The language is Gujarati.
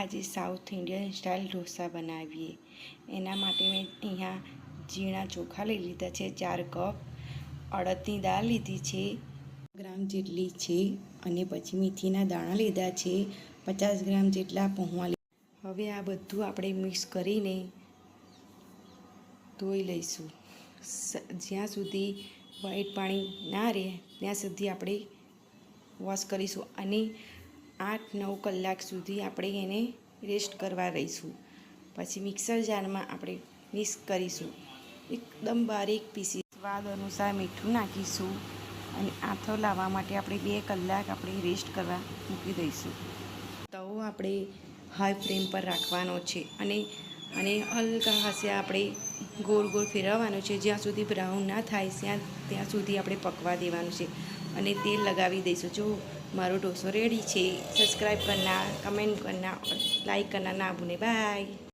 આજે સાઉથ ઇન્ડિયન સ્ટાઇલ ઢોસા બનાવીએ. એના માટે મેં અહીંયા ઝીણા ચોખા લઈ લીધા છે 4 કપ, અડદની દાળ લીધી છે ગ્રામ જેટલી છે, અને પછી મેથીના દાણા લીધા છે 50 ગ્રામ જેટલા પૌવા. હવે આ બધું આપણે મિક્સ કરીને ધોઈ લઈશું. જ્યાં સુધી વ્હાઈટ પાણી ના રહે ત્યાં સુધી આપણે વોશ કરીશું, અને 8-9 કલાક સુધી આપણે એને રેસ્ટ કરવા રહીશું. પછી મિક્સર જારમાં આપણે મિક્સ કરીશું, એકદમ બારીક પીસી. સ્વાદ અનુસાર મીઠું નાખીશું, અને આથો લાવવા માટે આપણે 2 કલાક આપણે રેસ્ટ કરવા મૂકી દઈશું. તવો આપણે હાઈ ફ્લેમ પર રાખવાનો છે, અને હલકા હાથે આપણે ગોળ ગોળ ફેરવવાનું છે. જ્યાં સુધી બ્રાઉન ના થાય ત્યાં સુધી આપણે પકવા દેવાનું છે, અને તેલ લગાવી દઈશું. જો મારો ઢોસો રેડી છે. સબસ્ક્રાઈબ કરના, કમેન્ટ કરના, લાઈક કરના ના ભૂલે. બાય.